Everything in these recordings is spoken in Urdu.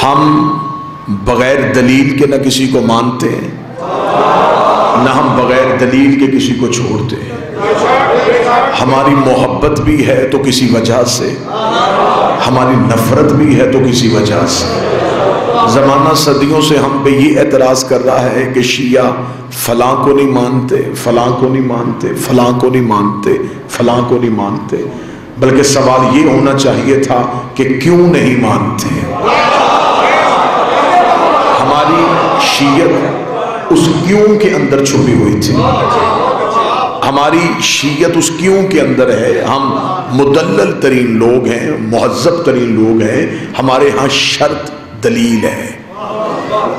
ہم بغیر دلیل کے نہ کسی کو مانتے ہیں، نہ ہم بغیر دلیل کے کسی کو چھوڑتے ہیں۔ ہماری محبت بھی ہے تو کسی وجہ سے، ہماری نفرت بھی ہے تو کسی وجہ سے۔ زمانہ صدیوں سے ہم پہ یہ اعتراض کر رہا ہے کہ شیعہ فلاں کو نہیں مانتے، فلاں کو نہیں مانتے، فلاں کو نہیں مانتے، فلاں کو نہیں مانتے، بلکہ سوال یہ ہونا چاہیے تھا کہ کیوں نہیں مانتے۔ ہماری شیعت اس کیوں کے اندر چھپی ہوئی تھی، ہماری شیعت اس کیوں کے اندر ہے۔ ہم مدلل ترین لوگ ہیں، مہذب ترین لوگ ہیں، ہمارے ہاں شرط دلیل ہے،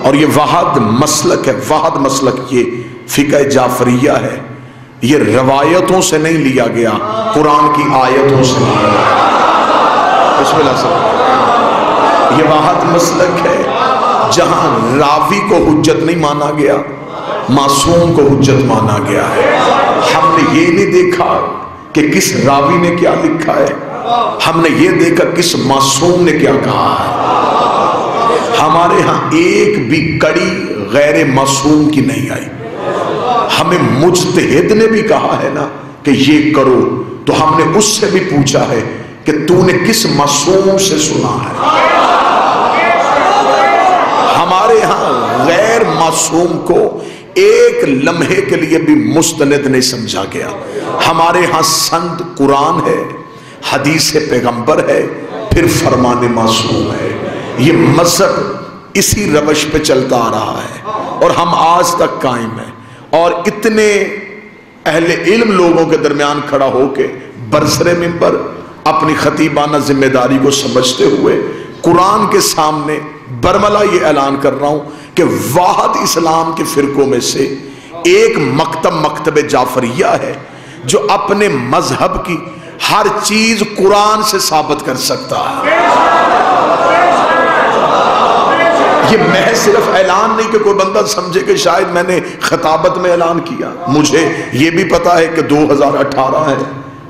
اور یہ واحد مسلک ہے، واحد مسلک یہ فقہ جعفریہ ہے، یہ روایتوں سے نہیں لیا گیا، قرآن کی آیتوں سے لیا گیا۔ بسم اللہ سے یہ واحد مسلک ہے جہاں راوی کو حجت نہیں مانا گیا، معصوم کو حجت مانا گیا ہے۔ ہم نے یہ نہیں دیکھا کہ کس راوی نے کیا لکھا ہے، ہم نے یہ دیکھا کس معصوم نے کیا کہا ہے۔ ہمارے ہاں ایک بھی کڑی غیر معصوم کی نہیں آئی۔ ہمیں مجتہد نے بھی کہا ہے نا کہ یہ کرو، تو ہم نے اس سے بھی پوچھا ہے کہ تو نے کس معصوم سے سنا ہے۔ ہمارے ہاں غیر معصوم کو ایک لمحے کے لیے بھی مستند نہیں سمجھا گیا۔ ہمارے ہاں سند قرآن ہے، حدیث پیغمبر ہے، پھر فرمان معصوم ہے۔ یہ مذہب اسی روش پہ چلتا آ رہا ہے اور ہم آج تک قائم ہیں، اور اتنے اہل علم لوگوں کے درمیان کھڑا ہو کے برسر منبر اپنی خطیبانہ ذمہ داری کو سمجھتے ہوئے قرآن کے سامنے برملا یہ اعلان کر رہا ہوں کہ واحد اسلام کے فرقوں میں سے ایک مکتب جعفریہ ہے جو اپنے مذہب کی ہر چیز قرآن سے ثابت کر سکتا ہے۔ یہ محض صرف اعلان نہیں کہ کوئی بندہ سمجھے کہ شاید میں نے خطابت میں اعلان کیا۔ مجھے یہ بھی پتا ہے کہ 2018 ہے،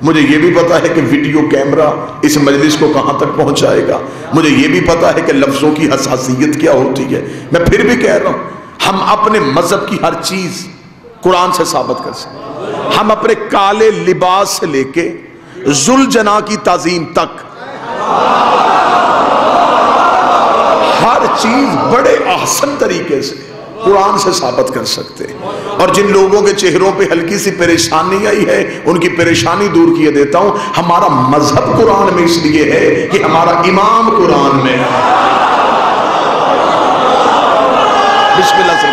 مجھے یہ بھی پتا ہے کہ ویڈیو کیمرہ اس مجلس کو کہاں تک پہنچائے گا، مجھے یہ بھی پتا ہے کہ لفظوں کی حساسیت کیا ہوتی ہے۔ میں پھر بھی کہہ رہا ہوں، ہم اپنے مذہب کی ہر چیز قرآن سے ثابت کر سکتے ہیں۔ ہم اپنے کالے لباس سے لے کے ذوالجناح کی تعظیم تک ہر چیز بڑے احسن طریقے سے قرآن سے ثابت کر سکتے ہیں۔ اور جن لوگوں کے چہروں پہ ہلکی سی پریشانی آئی ہے ان کی پریشانی دور کیے دیتا ہوں۔ ہمارا مذہب قرآن میں اس لیے ہے کہ ہمارا امام قرآن میں ہے۔ بسم اللہ سے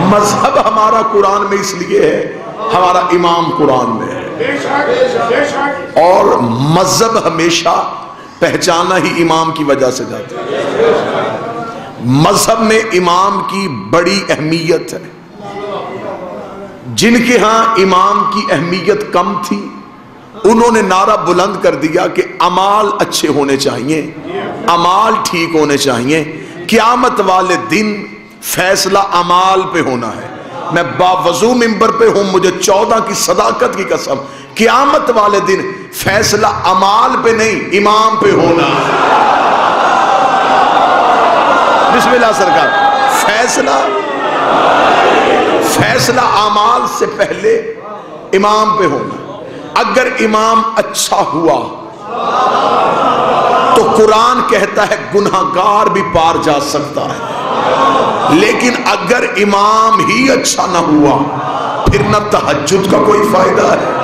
مذہب ہمارا قرآن میں اس لیے ہے، ہمارا امام قرآن میں ہے، اور مذہب ہمیشہ پہچانا ہی امام کی وجہ سے جاتا ہے۔ مذہب میں امام کی بڑی اہمیت ہے۔ جن کے ہاں امام کی اہمیت کم تھی انہوں نے نعرہ بلند کر دیا کہ اعمال اچھے ہونے چاہیے، اعمال ٹھیک ہونے چاہیے، قیامت والے دن فیصلہ اعمال پہ ہونا ہے۔ میں باوضو منبر پہ ہوں، مجھے 14 کی صداقت کی قسم، قیامت والے دن فیصلہ اعمال پہ نہیں امام پہ ہونا ہے۔ بسم اللہ سرکار، فیصلہ اعمال سے پہلے امام پہ ہونا۔ اگر امام اچھا ہوا تو قرآن کہتا ہے گناہگار بھی پار جا سکتا ہے، لیکن اگر امام ہی اچھا نہ ہوا پھر نہ تہجد کا کوئی فائدہ ہے،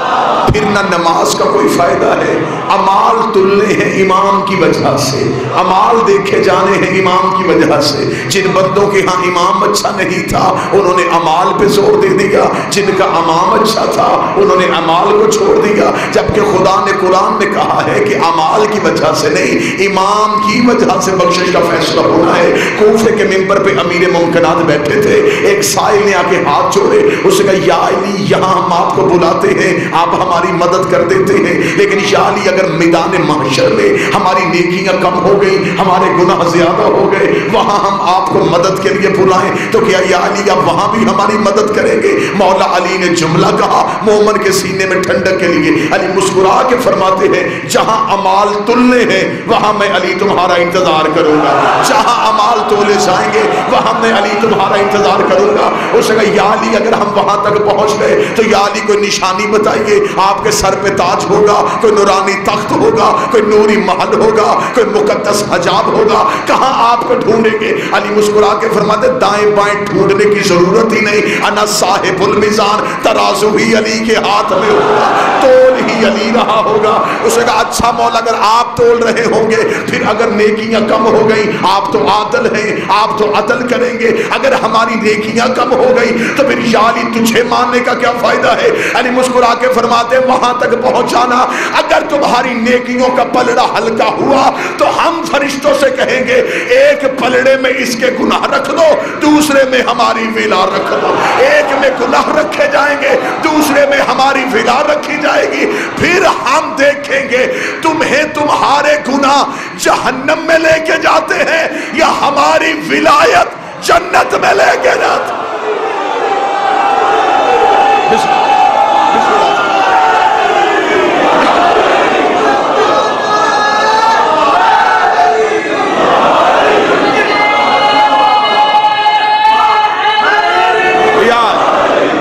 پھر نہ نماز کا کوئی فائدہ ہے۔ اعمال تلنے ہیں امام کی وجہ سے، اعمال دیکھے جانے ہیں امام کی وجہ سے۔ جن بندوں کے ہاں امام اچھا نہیں تھا انہوں نے اعمال پہ زور دے دیا، جن کا امام اچھا تھا انہوں نے اعمال کو چھوڑ دیا، جبکہ خدا نے قرآن میں کہا ہے کہ اعمال کی وجہ سے نہیں امام کی وجہ سے بخشش کا فیصلہ ہونا ہے۔ کوفے کے منبر پہ امیر ممکنات بیٹھے تھے، ایک سائل نے آ کے ہاتھ جوڑے، اس نے کہا یا علی یہاں ہم آپ کو بلاتے ہیں، آپ ہماری مدد کر دیتے ہیں، لیکن یا علی اگر میدان محشر میں ہماری نیکیاں کم ہو گئی، ہمارے گناہ زیادہ ہو گئے، وہاں ہم آپ کو مدد کے لیے بلائیں تو کیا یا علی اب وہاں بھی ہماری مدد کریں گے؟ مولا علی نے جملہ کہا مومن کے سینے میں ٹھنڈک کے لیے. علی مسکرا کے فرماتے ہیں جہاں اعمال تلنے ہیں وہاں میں علی تمہارا انتظار کروں گا، جہاں اعمال تولے جائیں گے وہاں میں علی تمہارا انتظار کروں گا. اس نے کہا یا علی اگر ہم وہاں تک پہنچ گئے تو یا علی کوئی نشانی بتائیے، آپ کے سر پہ تاج ہوگا، کوئی نورانی تخت ہوگا، کوئی نوری محل ہوگا، کوئی مقدس حجاب ہوگا، کہاں آپ کو ڈھونڈیں گے؟ علی مسکرا کے فرماتے دائیں بائیں ڈھونڈنے کی ضرورت ہی نہیں، انا صاحب المیزان، ترازو ہی علی کے ہاتھ میں ہوگا، تول ہی علی رہا ہوگا. اس نے کہا اچھا مولا اگر آپ تول رہے ہوں گے پھر اگر نیکیاں کم ہو گئی، آپ تو عادل ہیں، آپ تو عدل کریں گے، اگر ہماری نیکیاں کم ہو گئی تو پھر یا علی تجھے ماننے کا کیا فائدہ ہے؟ علی مسکرا کے فرماتے وہاں تک پہنچانا اگر تمہاری نیکیوں کا پلڑا ہلکا ہوا تو ہم فرشتوں سے کہیں گے ایک پلڑے میں اس کے گناہ رکھ دو، دوسرے میں ہماری ولا رکھ دو. ایک میں گناہ رکھے جائیں گے، دوسرے میں ہماری ولا رکھی جائے گی. پھر ہم دیکھیں گے تمہیں تمہارے گناہ جہنم میں لے کے جاتے ہیں یا ہماری ولایت جنت میں لے کے جاتے ہیں.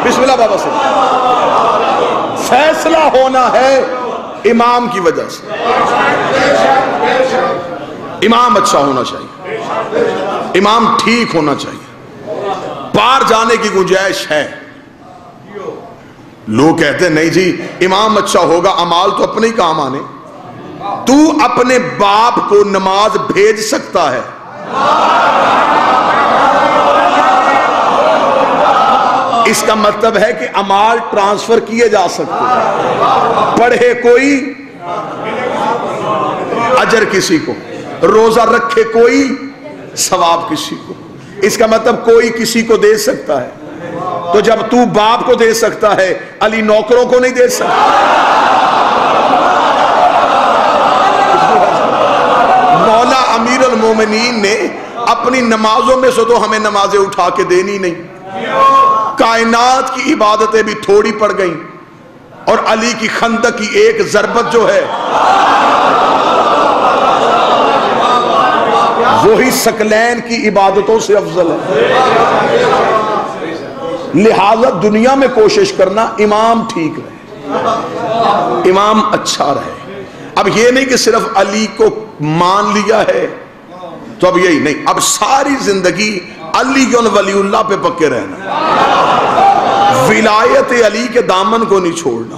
بسم اللہ بابا سے فیصلہ ہونا ہے امام کی وجہ سے. امام اچھا ہونا چاہیے، امام ٹھیک ہونا چاہیے، پار جانے کی گنجائش ہے. لوگ کہتے ہیں نہیں جی امام اچھا ہوگا، اعمال تو اپنے ہی کام آنے. تو اپنے باپ کو نماز بھیج سکتا ہے، اس کا مطلب ہے کہ اعمال ٹرانسفر کیے جا سکتے ہیں. پڑھے کوئی اجر کسی کو، روزہ رکھے کوئی ثواب کسی کو، اس کا مطلب کوئی کسی کو دے سکتا ہے. تو جب تو باپ کو دے سکتا ہے علی نوکروں کو نہیں دے سکتا. مولا امیر المومنین نے اپنی نمازوں میں سے تو ہمیں نمازیں اٹھا کے دینی نہیں، کائنات کی عبادتیں بھی تھوڑی پڑ گئیں اور علی کی خندق کی ایک ضربت جو ہے وہی ثقلین کی عبادتوں سے افضل ہے. لہذا دنیا میں کوشش کرنا امام ٹھیک رہے، امام اچھا رہے. اب یہ نہیں کہ صرف علی کو مان لیا ہے تو اب یہی نہیں، اب ساری زندگی علی ولی اللہ پہ پکے رہنا، ولایت علی کے دامن کو نہیں چھوڑنا.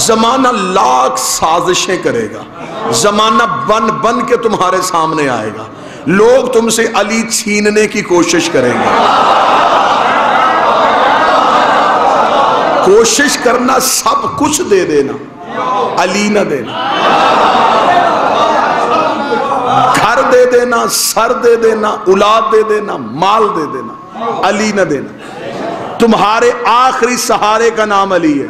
زمانہ لاکھ سازشیں کرے گا، زمانہ بن بن کے تمہارے سامنے آئے گا، لوگ تم سے علی چھیننے کی کوشش کریں گے. کوشش کرنا سب کچھ دے دینا، علی نہ دینا. گھر دے دینا، سر دے دینا، اولاد دے دینا، مال دے دینا، علی نہ دینا. تمہارے آخری سہارے کا نام علی ہے.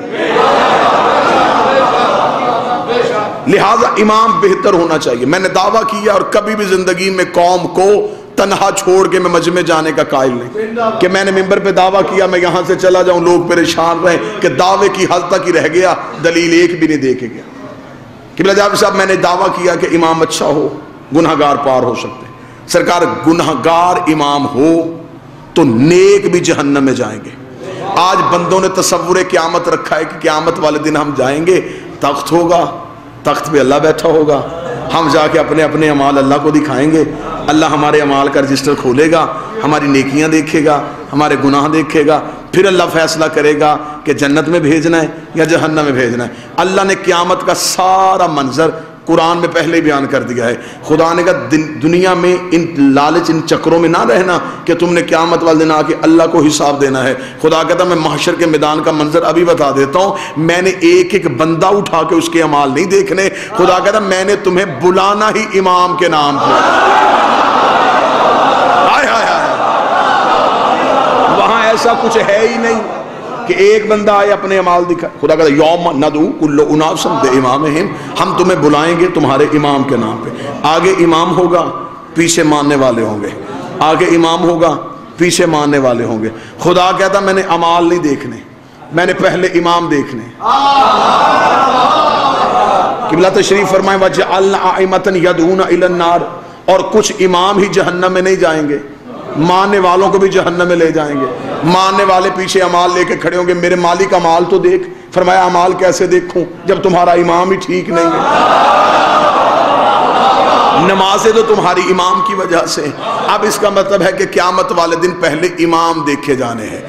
لہذا امام بہتر ہونا چاہیے. میں نے دعویٰ کیا اور کبھی بھی زندگی میں قوم کو تنہا چھوڑ کے میں مجمع جانے کا قائل نہیں کہ میں نے ممبر پہ دعویٰ کیا میں یہاں سے چلا جاؤں لوگ پریشان رہیں کہ دعوے کی حد تک ہی رہ گیا، دلیل ایک بھی نہیں دے کے گیا. قبلہ جابر صاحب میں نے دعویٰ کیا کہ امام اچھا ہو گناہگار پار ہو سکتے ہیں. سرکار گناہگار امام ہو تو نیک بھی جہنم میں جائیں گے. آج بندوں نے تصور قیامت رکھا ہے کہ قیامت والے دن ہم جائیں گے، تخت ہوگا، تخت پہ اللہ بیٹھا ہوگا، ہم جا کے اپنے اپنے اعمال اللہ کو دکھائیں گے، اللہ ہمارے اعمال کا رجسٹر کھولے گا، ہماری نیکیاں دیکھے گا، ہمارے گناہ دیکھے گا، پھر اللہ فیصلہ کرے گا کہ جنت میں بھیجنا ہے یا جہنم میں بھیجنا ہے. اللہ نے قیامت کا سارا منظر قرآن میں پہلے بیان کر دیا ہے. خدا نے کہا دنیا میں ان لالچ ان چکروں میں نہ رہنا کہ تم نے قیامت والے دن آ کے اللہ کو حساب دینا ہے. خدا کہتا میں محشر کے میدان کا منظر ابھی بتا دیتا ہوں، میں نے ایک ایک بندہ اٹھا کے اس کے اعمال نہیں دیکھنے. خدا کہتا میں نے تمہیں بلانا ہی امام کے نام پہ. وہاں ایسا کچھ ہے ہی نہیں کہ ایک بندہ آئے اپنے اعمال دکھائے. خدا کہتا ہے یوم ندعو کل اناس بامامہم، ہم تمہیں بلائیں گے تمہارے امام کے نام پہ. آگے امام ہوگا، پیچھے ماننے والے ہوں گے. آگے امام ہوگا، پیچھے ماننے والے ہوں گے. خدا کہتا میں نے اعمال نہیں دیکھنے، میں نے پہلے امام دیکھنے. قبلہ تشریف فرمائیں وَجَعَلْنَا أَئِمَّةً يَدْعُونَ إِلَى النَّارِ، اور کچھ امام ہی جہنم میں نہیں جائیں گے، ماننے والوں کو بھی جہنم میں لے جائیں گے. ماننے والے پیچھے اعمال لے کے کھڑے ہوں گے، میرے مالک اعمال تو دیکھ. فرمایا اعمال کیسے دیکھوں جب تمہارا امام ہی ٹھیک نہیں ہے؟ نمازیں تو تمہاری امام کی وجہ سے. اب اس کا مطلب ہے کہ قیامت والے دن پہلے امام دیکھے جانے ہیں.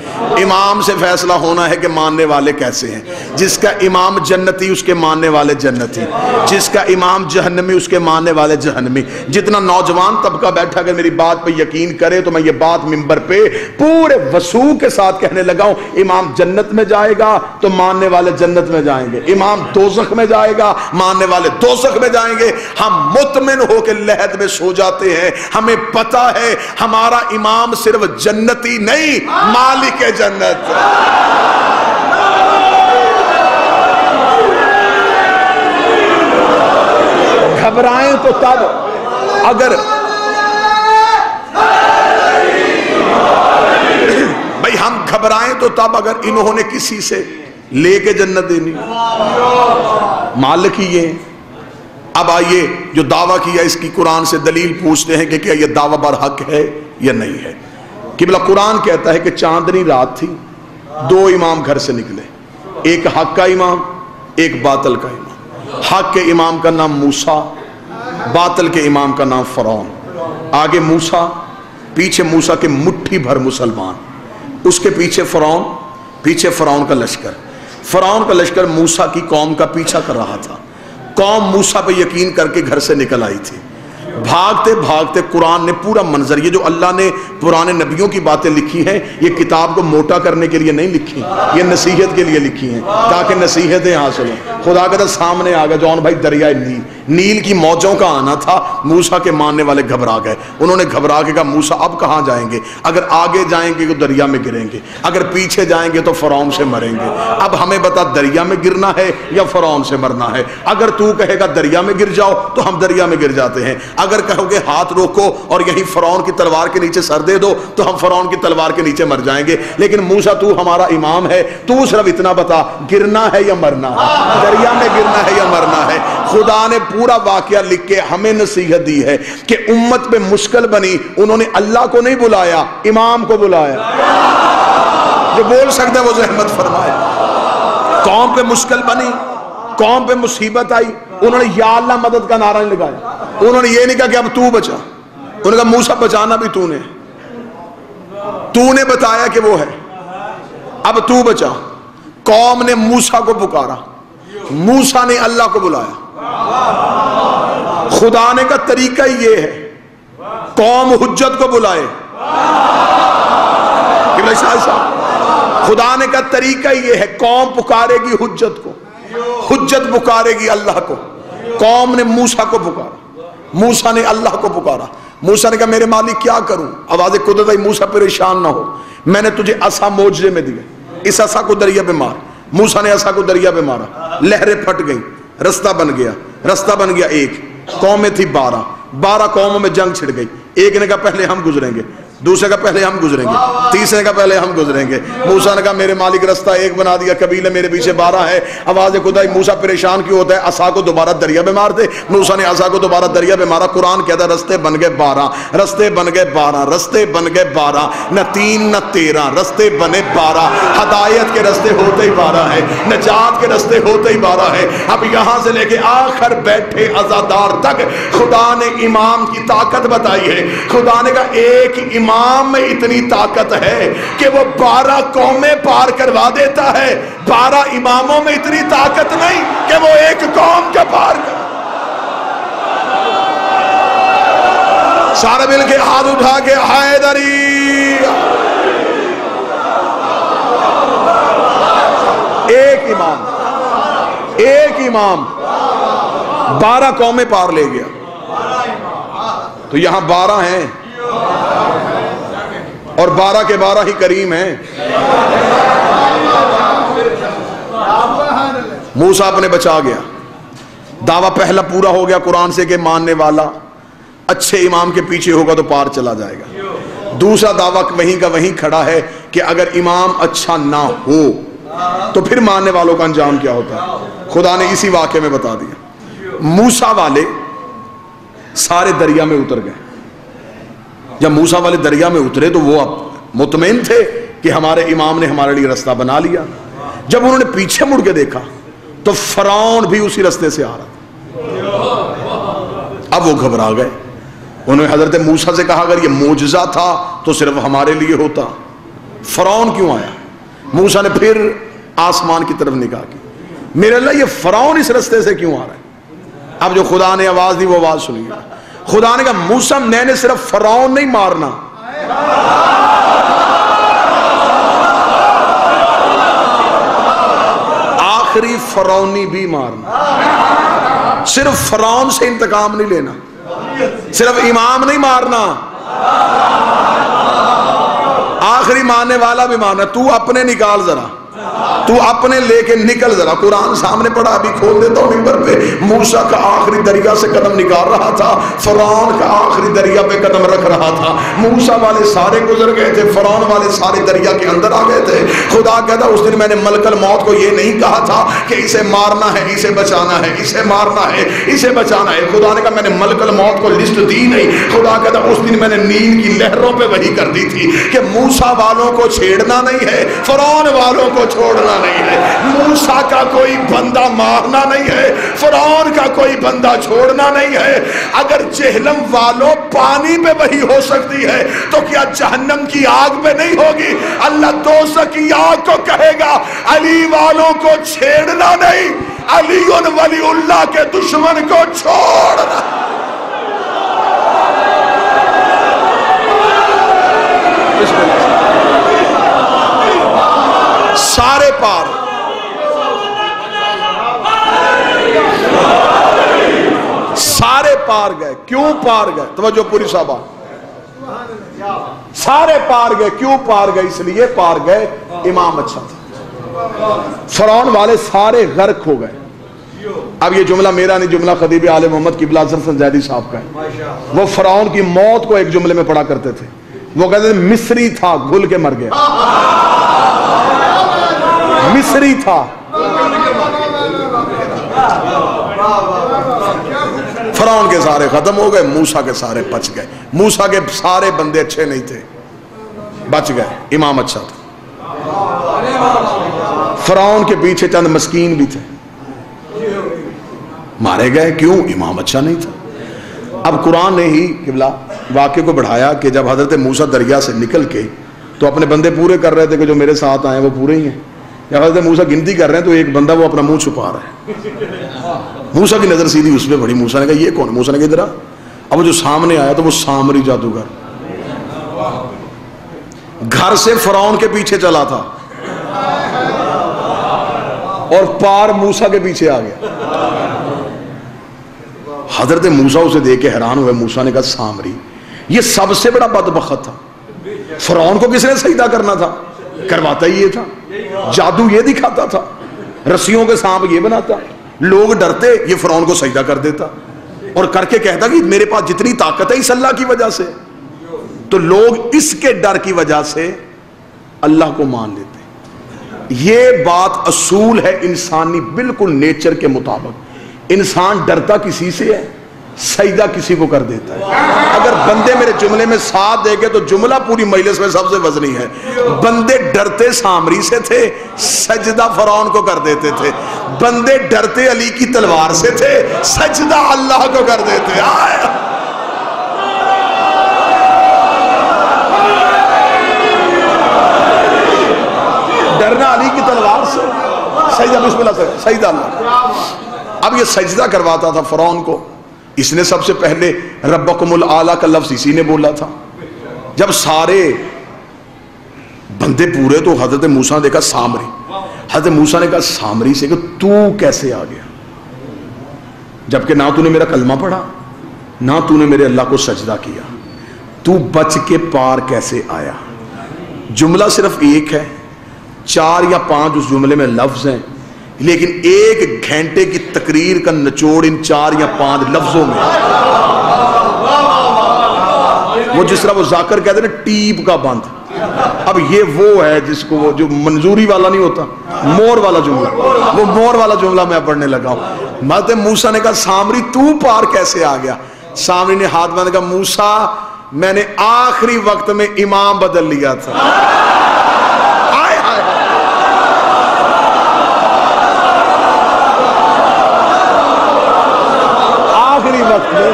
امام سے فیصلہ ہونا ہے کہ ماننے والے کیسے ہیں. جس کا امام جنتی اس کے ماننے والے جنتی، جس کا امام جہنمی اس کے ماننے والے جہنمی. جتنا نوجوان طبقہ بیٹھا اگر میری بات پہ یقین کرے تو میں یہ بات منبر پہ پورے وسوع کے ساتھ کہنے لگا ہوں، امام جنت میں جائے گا تو ماننے والے جنت میں جائیں گے، امام دوزخ میں جائے گا ماننے والے دوزخ میں جائیں گے. ہم مطمئن ہو کے لحد میں سو جاتے ہیں، ہمیں پتہ ہے ہمارا امام صرف جنتی نہیں، مالک جنت. گھبرائیں تو تب اگر بھائی ہم گھبرائیں تو تب اگر انہوں نے کسی سے لے کے جنت دینی. مالک ہی یہ. اب آئیے جو دعویٰ کیا اس کی قرآن سے دلیل پوچھتے ہیں کہ کیا یہ دعویٰ برحق ہے یا نہیں ہے. قبلہ قرآن کہتا ہے کہ چاندنی رات تھی، دو امام گھر سے نکلے، ایک حق کا امام ایک باطل کا امام. حق کے امام کا نام موسیٰ، باطل کے امام کا نام فرعون. آگے موسیٰ، پیچھے موسیٰ کے مٹھی بھر مسلمان، اس کے پیچھے فرعون، پیچھے فرعون کا لشکر. فرعون کا لشکر موسیٰ کی قوم کا پیچھا کر رہا تھا. قوم موسیٰ پہ یقین کر کے گھر سے نکل آئی تھی. بھاگتے بھاگتے قرآن نے پورا منظر، یہ جو اللہ نے پرانے نبیوں کی باتیں لکھی ہیں یہ کتاب کو موٹا کرنے کے لیے نہیں لکھی، یہ نصیحت کے لیے لکھی ہیں تاکہ نصیحتیں حاصل ہوں. خدا کا سامنے آ گیا جون بھائی دریائے نیل کی موجوں کا آنا تھا. موسیٰ کے ماننے والے گھبرا گئے. انہوں نے گھبرا کے کہا موسیٰ اب کہاں جائیں گے؟ اگر آگے جائیں گے تو دریا میں گریں گے، اگر پیچھے جائیں گے تو فرعون سے مریں گے. اب ہمیں بتا دریا میں گرنا ہے یا فرعون سے مرنا ہے؟ اگر تو کہے گا دریا میں گر جاؤ تو ہم دریا میں گر جاتے ہیں. اگر کہو گے ہاتھ روکو اور یہی فرعون کی تلوار کے نیچے سر دے دو تو ہم فرعون کی تلوار کے نیچے مر جائیں گے. لیکن موسیٰ تو ہمارا امام ہے، تو صرف اتنا بتا گرنا ہے یا مرنا ہے، دریا میں گرنا ہے یا مرنا ہے. خدا نے پورا واقعہ لکھ کے ہمیں نصیحت دی ہے کہ امت پہ مشکل بنی، انہوں نے اللہ کو نہیں بلایا، امام کو بلایا. جو بول سکتا ہے وہ زحمت فرمائے. قوم پہ مشکل بنی، قوم پہ مصیبت آئی، انہوں نے یا اللہ مدد کا نعرہ نہیں لگایا. انہوں نے یہ نہیں کہا کہ اب تو بچا، انہوں نے کہا موسیٰ بچانا بھی تو نے بتایا کہ وہ ہے، اب تو بچا. قوم نے موسیٰ کو پکارا، موسیٰ نے اللہ کو بلایا. خدا نے کا طریقہ ہی یہ ہے، قوم حجت کو بلائے. خدا نے کا طریقہ ہی یہ ہے، قوم پکارے گی حجت کو، حجت پکارے گی اللہ کو. قوم نے موسیٰ کو پکارا، موسیٰ نے اللہ کو پکارا. موسیٰ نے کہا میرے مالک کیا کروں؟ آواز قدرت آئی موسیٰ پریشان نہ ہو، میں نے تجھے عصا معجزے میں دیا، اس عصا کو دریا پہ مار. موسیٰ نے عصا کو دریا پہ مارا، لہریں پھٹ گئیں، رستہ بن گیا. رستہ بن گیا ایک، قومیں تھی 12 قوموں میں جنگ چھڑ گئی. ایک نے کہا پہلے ہم گزریں گے، دوسرے کا پہلے ہم گزریں گے، تیسرے کا پہلے ہم گزریں گے. موسیٰ نے کہا میرے مالک رستہ ایک بنا دیا، قبیلے میرے پیچھے 12 ہے. آواز خدا موسیٰ پریشان کیوں ہوتا ہے؟ عصا کو دوبارہ دریا پہ مار دے. موسیٰ نے عصا کو دوبارہ دریا پہ مارا. قرآن کہتا ہے رستے بن گئے 12، رستے بن گئے 12، رستے بن گئے 12، نہ 3 نہ 13، رستے بنے 12. ہدایت کے رستے ہوتے ہی 12 ہے، نجات کے رستے ہوتے ہی 12 ہے. اب یہاں سے لے کے آخر بیٹھے عزادار تک خدا نے امام کی طاقت بتائی ہے. خدا نے کہا ایک امام میں اتنی طاقت ہے کہ وہ 12 قومیں پار کروا دیتا ہے. 12 اماموں میں اتنی طاقت نہیں کہ وہ ایک قوم کا پار کر. سارے مل کے ہاتھ اٹھا کے حیدری. ایک امام 12 قومیں پار لے گیا. تو یہاں 12 ہیں اور 12 کے 12 ہی کریم ہیں. موسیٰ اپنے بچا گیا، دعویٰ پہلا پورا ہو گیا قرآن سے کہ ماننے والا اچھے امام کے پیچھے ہوگا تو پار چلا جائے گا۔ دوسرا دعویٰ وہیں کا وہیں کھڑا ہے کہ اگر امام اچھا نہ ہو تو پھر ماننے والوں کا انجام کیا ہوتا ہے، خدا نے اسی واقعے میں بتا دیا۔ موسیٰ والے سارے دریا میں اتر گئے۔ جب موسیٰ والے دریا میں اترے تو وہ اب مطمئن تھے کہ ہمارے امام نے ہمارے لیے رستہ بنا لیا۔ جب انہوں نے پیچھے مڑ کے دیکھا تو فرعون بھی اسی رستے سے آ رہا تھا۔ اب وہ گھبرا گئے، انہوں نے حضرت موسیٰ سے کہا اگر یہ معجزہ تھا تو صرف ہمارے لیے ہوتا، فرعون کیوں آیا؟ موسیٰ نے پھر آسمان کی طرف نگاہ کی، میرے اللہ یہ فرعون اس رستے سے کیوں آ رہا ہے؟ اب جو خدا نے آواز دی وہ آواز سنیے، خدا نے کہا موسیٰ میں نے صرف فرعون نہیں مارنا، آخری فرعونی بھی مارنا۔ صرف فرعون سے انتقام نہیں لینا، صرف امام نہیں مارنا، آخری ماننے والا بھی مارنا۔ تو اپنے نکال ذرا، تو اپنے لے کے نکل ذرا۔ قرآن سامنے پڑھا، ابھی کھول دیتا ہوں ممبر پہ۔ موسیٰ کا آخری دریا سے قدم نکال رہا تھا، فرعون کا آخری دریا پہ قدم رکھ رہا تھا۔ موسیٰ والے سارے گزر گئے تھے، فرعون والے سارے دریا کے اندر آ گئے تھے۔ خدا کہتا اس دن میں نے ملک الموت کو یہ نہیں کہا تھا کہ اسے مارنا ہے، اسے بچانا ہے، اسے مارنا ہے، اسے بچانا ہے۔ خدا نے کہا میں نے ملک الموت کو لسٹ دی نہیں۔ خدا کہتا اس دن میں نے نیل کی لہروں پہ وحی کر دی تھی کہ موسیٰ والوں کو چھیڑنا نہیں ہے، فرعون والوں کو چھوڑنا نہیں ہے، موسیٰ کا کوئی بندہ مارنا نہیں ہے، فرعون کا کوئی بندہ چھوڑنا نہیں ہے۔ اگر جہنم والوں پانی پہ وحی ہو سکتی ہے تو کیا جہنم کی آگ پہ نہیں ہوگی؟ اللہ دوزخ کی آگ کو کہے گا علی والوں کو چھیڑنا نہیں، علی ولی اللہ کے دشمن کو چھوڑنا۔ سارے پار، سارے پار گئے۔ کیوں پار گئے؟ توجہ پوری صحابہ، سارے پار گئے۔ کیوں پار گئے؟ اس لیے پار گئے امام اچھا تھا۔ فرعون والے سارے غرق ہو گئے۔ اب یہ جملہ میرا نہیں، جملہ خطیب آل محمد قبلہ حسن زیدی صاحب کا ہے۔ وہ فرعون کی موت کو ایک جملے میں پڑھا کرتے تھے، وہ کہتے تھے مصری تھا گھل کے مر گیا، مصری تھا۔ فرعون کے سارے ختم ہو گئے، موسیٰ کے سارے بچ گئے۔ موسیٰ کے سارے بندے اچھے نہیں تھے، بچ گئے، امام اچھا تھا۔ فرعون کے پیچھے چند مسکین بھی تھے، مارے گئے۔ کیوں؟ امام اچھا نہیں تھا۔ اب قرآن نے ہی قبلہ واقعے کو بڑھایا کہ جب حضرت موسیٰ دریا سے نکل کے تو اپنے بندے پورے کر رہے تھے کہ جو میرے ساتھ آئے وہ پورے ہی ہیں، جب حضرت موسیٰ گنتی کر رہے ہیں تو ایک بندہ وہ اپنا منہ چھپا رہا ہے۔ موسیٰ کی نظر سیدھی اس پہ پڑی، موسیٰ نے کہا یہ کون ہے؟ موسیٰ نے کہا ادھر آ۔ اب وہ جو سامنے آیا تو وہ سامری جادوگر گھر سے فرعون کے پیچھے چلا تھا اور پار موسیٰ کے پیچھے آ گیا۔ حضرت موسیٰ اسے دیکھ کے حیران ہوئے۔ موسیٰ نے کہا سامری، یہ سب سے بڑا بدبخت تھا۔ فرعون کو کس نے سجدہ کرنا تھا؟ کرواتا ہی یہ تھا، جادو یہ دکھاتا تھا، رسیوں کے سانپ یہ بناتا، لوگ ڈرتے یہ فرعون کو سجدہ کر دیتا اور کر کے کہتا کہ میرے پاس جتنی طاقت ہے اس اللہ کی وجہ سے، تو لوگ اس کے ڈر کی وجہ سے اللہ کو مان لیتے۔ یہ بات اصول ہے انسانی، بالکل نیچر کے مطابق۔ انسان ڈرتا کسی سے ہے، سجدہ کسی کو کر دیتا ہے۔ اگر بندے میرے جملے میں ساتھ دے گے تو جملہ پوری مجلس میں سب سے وزنی ہے۔ بندے ڈرتے سامری سے تھے، سجدہ فرعون کو کر دیتے تھے۔ بندے ڈرتے علی کی تلوار سے تھے، سجدہ اللہ کو کر دیتے۔ ڈرنا علی کی تلوار سے، سجدہ بسم اللہ سے، سجدہ اللہ۔ اب یہ سجدہ کرواتا تھا فرعون کو، اس نے سب سے پہلے ربکم الاعلی کا لفظ اسی نے بولا تھا۔ جب سارے بندے پورے تو حضرت موسیٰ نے دیکھا سامری، حضرت موسیٰ نے کہا سامری سے کہ تو کیسے آ گیا، جبکہ نہ تو نے میرا کلمہ پڑھا نہ تو نے میرے اللہ کو سجدہ کیا، تو بچ کے پار کیسے آیا؟ جملہ صرف ایک ہے، 4 یا 5 اس جملے میں لفظ ہیں، لیکن ایک گھنٹے کی تقریر کا نچوڑ ان 4 یا 5 لفظوں میں. وہ جس طرح وہ ذاکر کہتے ہیں نا ٹیپ کا بند. اب یہ وہ ہے جس کو وہ جو منظوری والا نہیں ہوتا, مور والا جملہ, وہ مور والا جملہ میں پڑھنے لگا ہوں. حضرت موسیٰ نے کہا سامری تو پار کیسے آ گیا؟ سامری نے ہاتھ باندھ کہا موسیٰ میں نے آخری وقت میں امام بدل لیا تھا. آخری وقت میں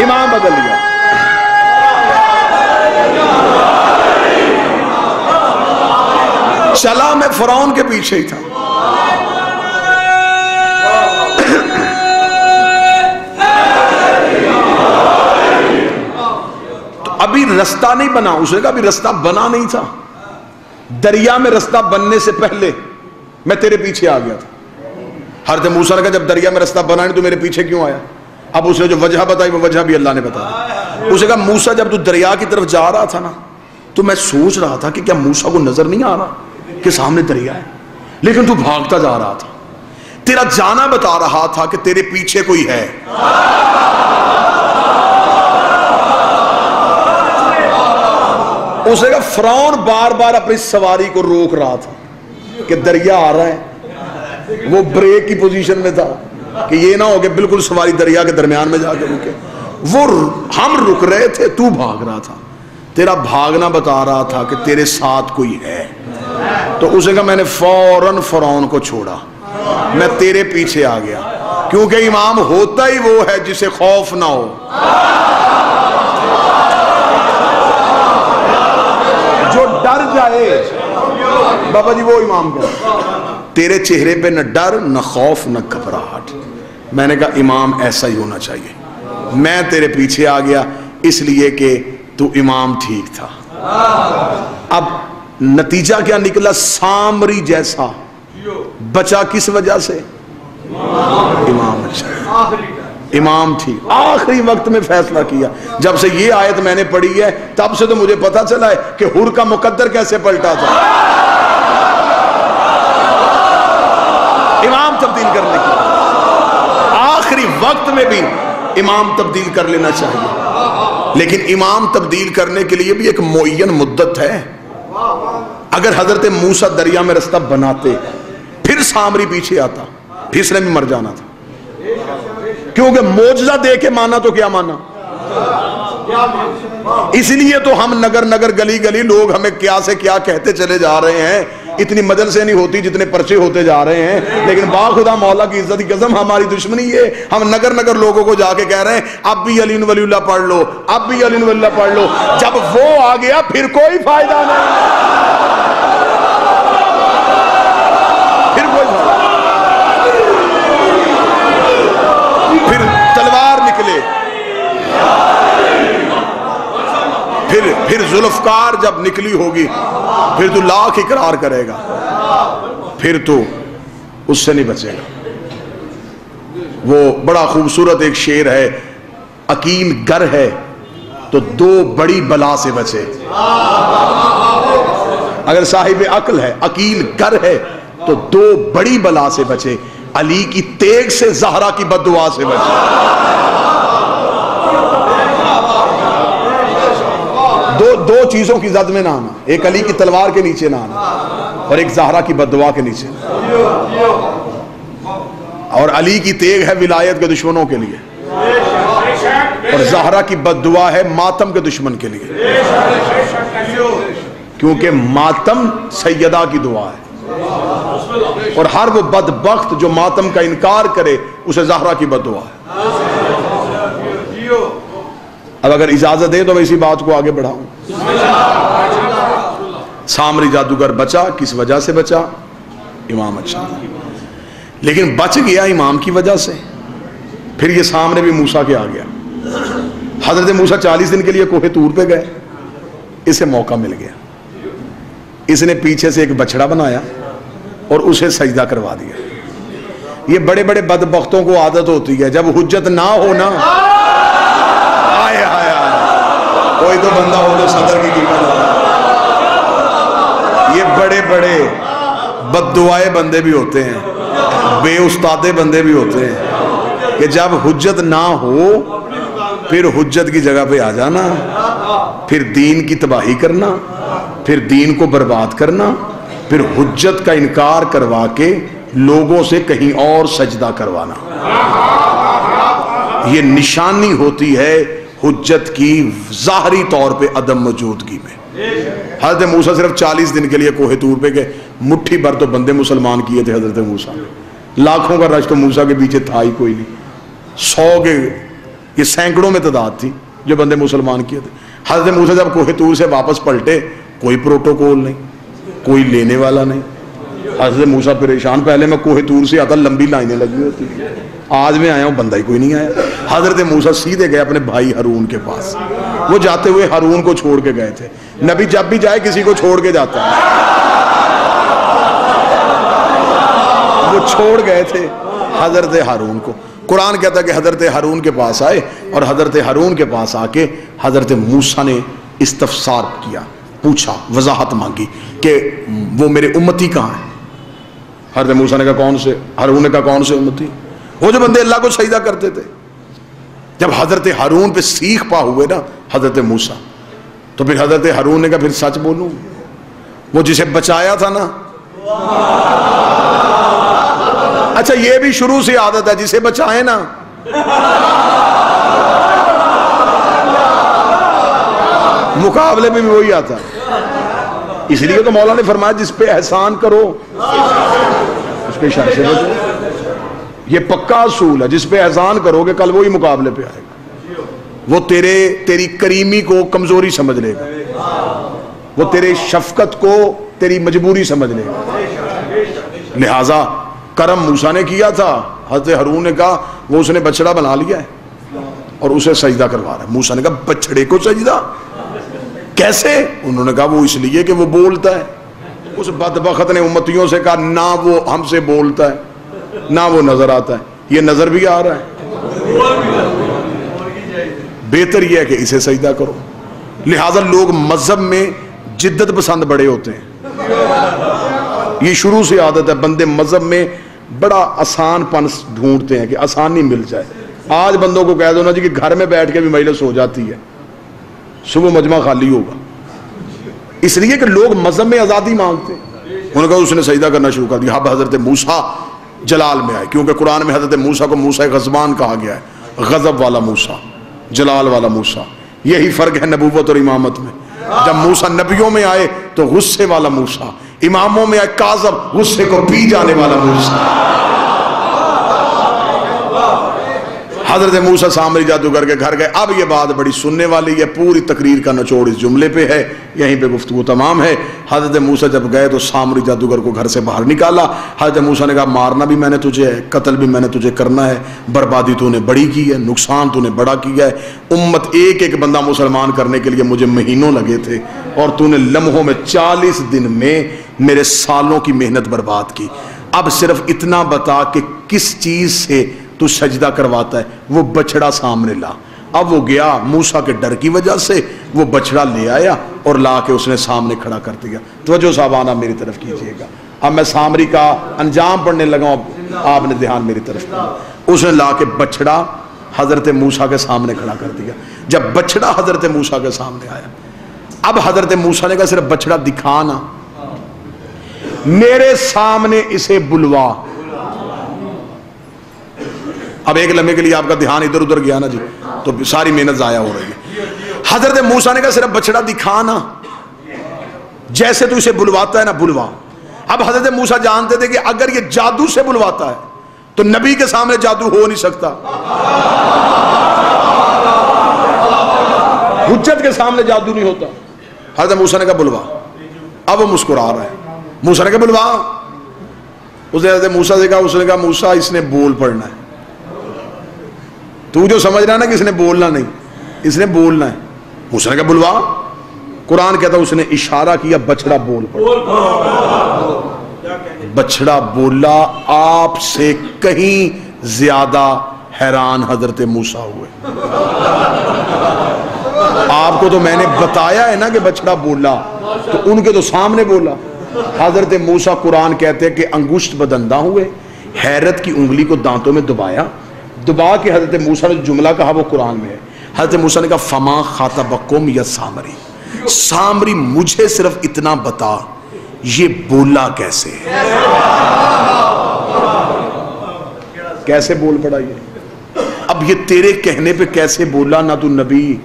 امام بدل لیا. چلا میں فرعون کے پیچھے ہی تھا. تو ابھی رستہ نہیں بنا. اس نے کہا ابھی رستہ بنا نہیں تھا. دریا میں رستہ بننے سے پہلے میں تیرے پیچھے آ گیا تھا. حضرت موسیٰ نے کہا جب دریا میں رستہ بنا نہیں تو میرے پیچھے کیوں آیا؟ اب اس نے جو وجہ بتائی وہ وجہ بھی اللہ نے بتایا. اس نے کہا موسیٰ جب تو دریا کی طرف جا رہا تھا نا تو میں سوچ رہا تھا کہ کیا موسیٰ کو نظر نہیں آ رہا کہ سامنے دریا ہے, لیکن تو بھاگتا جا رہا تھا. تیرا جانا بتا رہا تھا کہ تیرے پیچھے کوئی ہے. اس نے کہا فرعون بار بار اپنی سواری کو روک رہا تھا کہ دریا آ رہا ہے. وہ بریک کی پوزیشن میں تھا کہ یہ نہ ہو کہ بالکل سواری دریا کے درمیان میں جا کے رکے. وہ ہم رک رہے تھے, تو بھاگ رہا تھا. تیرا بھاگنا بتا رہا تھا کہ تیرے ساتھ کوئی ہے. تو اسے کہا میں نے فوراً فرعون کو چھوڑا, میں تیرے پیچھے آ گیا, کیونکہ امام ہوتا ہی وہ ہے جسے خوف نہ ہو. جو ڈر جائے بابا جی وہ امام کہتا. تیرے چہرے پہ نہ ڈر نہ خوف نہ گھبراہٹ. میں نے کہا امام ایسا ہی ہونا چاہیے. میں تیرے پیچھے آ گیا اس لیے کہ تو امام ٹھیک تھا. اب نتیجہ کیا نکلا؟ سامری جیسا بچا کس وجہ سے؟ امام اچھا, امام ٹھیک. آخری وقت میں فیصلہ کیا. جب سے یہ آیت میں نے پڑھی ہے تب سے تو مجھے پتا چلا ہے کہ حر کا مقدر کیسے پلٹا تھا. امام تبدیل کرنے کی آخری وقت میں بھی امام تبدیل کر لینا چاہیے. لیکن امام تبدیل کرنے کے لیے بھی ایک معین مدت ہے. اگر حضرت موسیٰ دریا میں رستہ بناتے پھر سامری پیچھے آتا, پھسنے میں مر جانا تھا. کیونکہ معجزہ دے کے مانا تو کیا مانا. اس لیے تو ہم نگر نگر گلی گلی لوگ ہمیں کیا سے کیا کہتے چلے جا رہے ہیں. اتنی مجلسیں نہیں ہوتی جتنے پرچے ہوتے جا رہے ہیں. لیکن باخدا مولا کی عزت کی قسم ہماری دشمنی ہے, ہم نگر نگر لوگوں کو جا کے کہہ رہے ہیں اب بھی علی ولی اللہ پڑھ لو, اب بھی علی ولی اللہ پڑھ لو. جب وہ آ گیا پھر کوئی فائدہ نہیں. پھر کوئی فائدہ, پھر تلوار نکلے, پھر ذوالفقار جب نکلی ہوگی پھر تو لاکھ اقرار کرے گا, پھر تو اس سے نہیں بچے گا. وہ بڑا خوبصورت ایک شعر ہے, عقیل گر ہے تو 2 بڑی بلا سے بچے. اگر صاحب عقل ہے, عقیل گر ہے تو 2 بڑی بلا سے بچے. علی کی تیغ سے زہرا کی بددعا سے بچے. دو چیزوں کی زد میں نہ آنا, ایک علی کی تلوار کے نیچے نہ آنا اور ایک زہرا کی بددعا کے نیچے. اور علی کی تیغ ہے ولایت کے دشمنوں کے لیے اور زہرا کی بددعا ہے ماتم کے دشمن کے لیے, کیونکہ ماتم سیدہ کی دعا ہے اور ہر وہ بدبخت جو ماتم کا انکار کرے اسے زہرا کی بددعا ہے. اب اگر اجازت دے تو میں اسی بات کو آگے بڑھاؤں. سامری جادوگر بچا, کس وجہ سے بچا؟ امام اچھا. لیکن بچ گیا امام کی وجہ سے. پھر یہ سامنے بھی موسیٰ کے آ گیا. حضرت موسیٰ 40 دن کے لیے کوہ طور پہ گئے, اسے موقع مل گیا. اس نے پیچھے سے ایک بچڑا بنایا اور اسے سجدہ کروا دیا. یہ بڑے بڑے بدبختوں کو عادت ہوتی ہے جب حجت نہ ہونا, کوئی تو بندہ ہو جو صدر کی قیمت ہو. یہ بڑے بڑے بد دعائے بندے بھی ہوتے ہیں, بے استادے بندے بھی ہوتے ہیں کہ جب حجت نہ ہو پھر حجت کی جگہ پہ آ جانا, پھر دین کی تباہی کرنا, پھر دین کو برباد کرنا, پھر حجت کا انکار کروا کے لوگوں سے کہیں اور سجدہ کروانا. یہ نشانی ہوتی ہے حجت کی ظاہری طور پہ عدم موجودگی میں. حضرت موسیٰ صرف 40 دن کے لیے کوہ طور پہ گئے, مٹھی بھر تو بندے مسلمان کیے تھے حضرت موسیٰ, لاکھوں کا رش تو موسیٰ کے پیچھے تھا ہی کوئی نہیں, 100 کے یہ سینکڑوں میں تعداد تھی جو بندے مسلمان کیے تھے. حضرت موسیٰ جب کوہ طور سے واپس پلٹے, کوئی پروٹوکول نہیں, کوئی لینے والا نہیں. حضرت موسیٰ پریشان, پہلے میں کوہ طور سے آتا لمبی لائنیں لگی ہوتی, آج میں آیا ہوں بندہ ہی کوئی نہیں آیا. حضرت موسیٰ سیدھے گئے اپنے بھائی ہارون کے پاس, وہ جاتے ہوئے ہارون کو چھوڑ کے گئے تھے. نبی جب بھی جائے کسی کو چھوڑ کے جاتا ہے, وہ چھوڑ گئے تھے حضرت ہارون کو. قرآن کہتا ہے کہ حضرت ہارون کے پاس آئے اور حضرت ہارون کے پاس آ کے حضرت موسیٰ نے استفسار کیا, پوچھا, وضاحت مانگی کہ وہ میرے امتی کہاں ہیں. حضرت موسیٰ نے کہا کون سے؟ ہارون نے کہا کون سے امتی؟ وہ جو بندے اللہ کو سجدہ کرتے تھے. جب حضرت ہارون پہ سیخ پا ہوئے نا حضرت موسیٰ, تو پھر حضرت ہارون نے کہا پھر سچ بولوں, وہ جسے بچایا تھا نا. اچھا یہ بھی شروع سے عادت ہے, جسے بچائے نا مقابلے میں بھی وہی آتا ہے. اس لیے تو مولا نے فرمایا جس پہ احسان کرو اس پہ شر سے بچو. یہ پکا اصول ہے, جس پہ احسان کرو گے کل وہی مقابلے پہ آئے گا. وہ تیری کریمی کو کمزوری سمجھ لے گا, وہ تیرے شفقت کو تیری مجبوری سمجھ لے گا. لہٰذا کرم موسیٰ نے کیا تھا, حضرت ہارون نے کہا وہ اس نے بچڑا بنا لیا ہے اور اسے سجدہ کروا رہا ہے. موسیٰ نے کہا بچڑے کو سجدہ کیسے؟ انہوں نے کہا وہ اس لیے کہ وہ بولتا ہے. اس بدبخت نے امتیوں سے کہا نہ وہ ہم سے بولتا ہے نہ وہ نظر آتا ہے, یہ نظر بھی آ رہا ہے, بہتر یہ ہے کہ اسے سجدہ کرو. لہٰذا لوگ مذہب میں جدت پسند بڑے ہوتے ہیں, یہ شروع سے عادت ہے. بندے مذہب میں بڑا آسان پن ڈھونڈتے ہیں کہ آسانی مل جائے. آج بندوں کو کہہ دو نا جی کہ گھر میں بیٹھ کے بھی مجلس ہو جاتی ہے, صبح مجمع خالی ہوگا, اس لیے کہ لوگ مذہب میں آزادی مانگتے ہیں. انہوں نے کہا اس نے سجدہ کرنا شروع کر دیا. اب حضرت موسیٰ جلال میں آئے, کیونکہ قرآن میں حضرت موسیٰ کو موسیٰ غضبان کہا گیا ہے, غضب والا موسیٰ, جلال والا موسیٰ. یہی فرق ہے نبوت اور امامت میں. جب موسیٰ نبیوں میں آئے تو غصے والا موسیٰ, اماموں میں آئے کاظم, غصے کو پی جانے والا موسیٰ. حضرت موسیٰ سامری جادوگر کے گھر گئے. اب یہ بات بڑی سننے والی ہے, پوری تقریر کا نچوڑ اس جملے پہ ہے, یہیں پہ گفتگو تمام ہے. حضرت موسیٰ جب گئے تو سامری جادوگر کو گھر سے باہر نکالا. حضرت موسیٰ نے کہا مارنا بھی میں نے تجھے ہے, قتل بھی میں نے تجھے کرنا ہے, بربادی تو نے بڑی کی ہے, نقصان تو نے بڑا کیا ہے. امت ایک ایک بندہ مسلمان کرنے کے لیے مجھے مہینوں لگے تھے اور تو نے لمحوں میں 40 دن میں میرے سالوں کی محنت برباد کی. اب صرف اتنا بتا کہ کس چیز سے تو سجدہ کرواتا ہے. وہ بچڑا سامنے لا. اب وہ گیا, موسیٰ کے ڈر کی وجہ سے وہ بچڑا لے آیا اور لا کے اس نے سامنے کھڑا کر دیا. توجہ صاحبانہ میری طرف کیجئے گا, اب میں سامری کا انجام پڑھنے لگا ہوں, آپ نے دھیان میری طرف کیا. اس نے لا کے بچڑا حضرت موسیٰ کے سامنے کھڑا کر دیا. جب بچڑا حضرت موسیٰ کے سامنے آیا, اب حضرت موسیٰ نے کہا صرف بچڑا دکھانا, میرے سامنے اسے بلوا. اب ایک لمحے کے لیے آپ کا دھیان ادھر ادھر گیا نا جی, تو ساری محنت ضائع ہو رہی ہے. حضرت موسیٰ نے کہا صرف بچڑا دکھانا, جیسے تو اسے بلواتا ہے نا بلوا. اب حضرت موسیٰ جانتے تھے کہ اگر یہ جادو سے بلواتا ہے تو نبی کے سامنے جادو ہو نہیں سکتا, حجت کے سامنے جادو نہیں ہوتا. حضرت موسیٰ نے کہا بلوا. اب وہ مسکرا رہا ہے. موسیٰ نے کہا بلوا. اس نے حضرت موسیٰ سے کہا, اس نے کہا موسیٰ اس نے بول پڑنا ہے, تو جو سمجھ رہا ہے نا کہ اس نے بولنا نہیں, اس نے بولنا ہے. موسیٰ نے کہا بلوا. قرآن کہتا ہے اس نے اشارہ کیا, بچڑا بول پڑا. بچڑا بولا. آپ سے کہیں زیادہ حیران حضرت موسیٰ ہوئے. آپ کو تو میں نے بتایا ہے نا کہ بچڑا بولا, تو ان کے تو سامنے بولا. حضرت موسیٰ قرآن کہتے ہیں کہ انگشت بدندہ ہوئے، حیرت کی انگلی کو دانتوں میں دبایا، دبا کے حضرت موسیٰ نے جملہ کہا وہ قرآن میں ہے۔ حضرت موسیٰ نے کہا فما خاطبکم یا سامری، سامری مجھے صرف اتنا بتا یہ بولا کیسے، کیسے بول پڑا یہ؟ اب یہ تیرے کہنے پہ کیسے بولا؟ نہ تو نبی،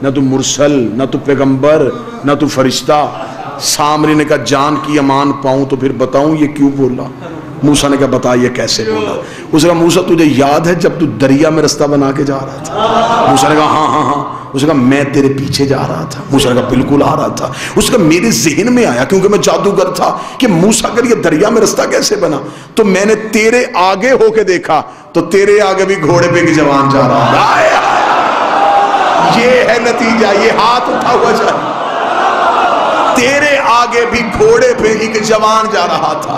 نہ تو مرسل، نہ تو پیغمبر، نہ تو فرشتہ۔ سامری نے کہا جان کی امان پاؤں تو پھر بتاؤں یہ کیوں بولا؟ موسیٰ نے کہا بتا یہ کیسے بولا؟ اس نے کہا موسیٰ تجھے یاد ہے جب تو دریا میں رستہ بنا کے جا رہا تھا؟ موسیٰ نے کہا ہاں ہاں ہاں۔ اس نے کہا میں تیرے پیچھے جا رہا تھا؟ موسیٰ نے کہا بالکل آ رہا تھا۔ اس نے کہا میرے ذہن میں آیا کیونکہ میں جادوگر تھا کہ موسیٰ اگر یہ دریا میں رستہ کیسے بنا، تو میں نے تیرے آگے ہو کے دیکھا تو تیرے آگے بھی گھوڑے پہ ایک جوان جا رہا تھا۔ یہ ہے نتیجہ، یہ ہاتھ اٹھا ہوا جائے، تیرے آگے بھی گھوڑے پہ ایک جوان جا رہا تھا۔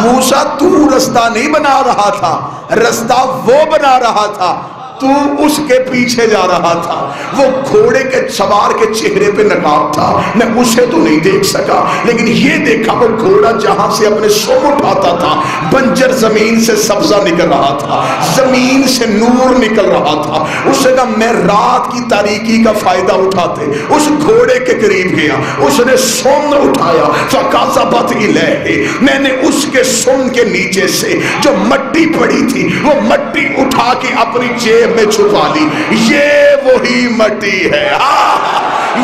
موسیٰ تو رستہ نہیں بنا رہا تھا، رستہ وہ بنا رہا تھا، تو اس کے پیچھے جا رہا تھا۔ وہ گھوڑے کے سوار کے چہرے پہ نقاب تھا، میں اسے تو نہیں دیکھ سکا، لیکن یہ دیکھا وہ گھوڑا جہاں سے اپنے سم اٹھاتا تھا بنجر زمین سے سبزہ نکل رہا تھا، زمین سے نور نکل رہا تھا۔ اس نے کہا میں رات کی تاریکی کا فائدہ اٹھاتے اس گھوڑے کے قریب گیا، اس نے سم اٹھایا فَقَذَبَتْ إِلَيْهِ، میں نے اس کے سم کے نیچے سے جو مٹی پڑی تھی وہ مٹی اٹھا کے اپنی جیب میں چھپا لی۔ یہ وہی مٹی ہے،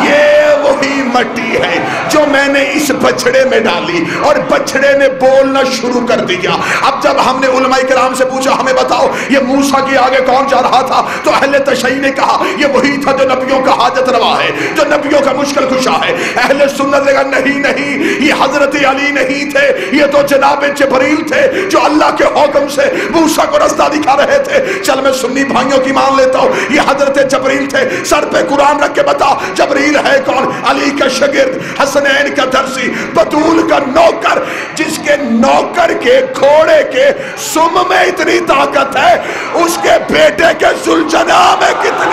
یہ وہی مٹی ہے جو میں نے اس بچڑے میں ڈالی، اور بچڑے نے بولنا شروع کر دیا۔ اب جب ہم نے علماء کرام سے پوچھا ہمیں بتاؤ یہ موسیٰ کے آگے کون جا رہا تھا، تو اہل تشیع نے کہا یہ وہی تھا جو نبیوں کا حاجت روا ہے، جو نبیوں کا مشکل کشا ہے۔ اہل سنت نے کہا نہیں نہیں، یہ حضرت علی نہیں تھے، یہ تو جناب جبریل تھے جو اللہ کے حکم سے موسیٰ کو رستہ دکھا رہے تھے۔ چل میں سنی بھائیوں کی مان لیتا ہوں، یہ حضرت جبریل تھے۔ سر پہ قرآن رکھ کے بتا جبریل ہے کون؟ علی کا شاگرد، حسنین کا درسی، بطول کا نوکر، جس کے نوکر کے گھوڑے کے سم میں اتنی طاقت ہے، اس کے بیٹے کے ذوالجناح میں کتنی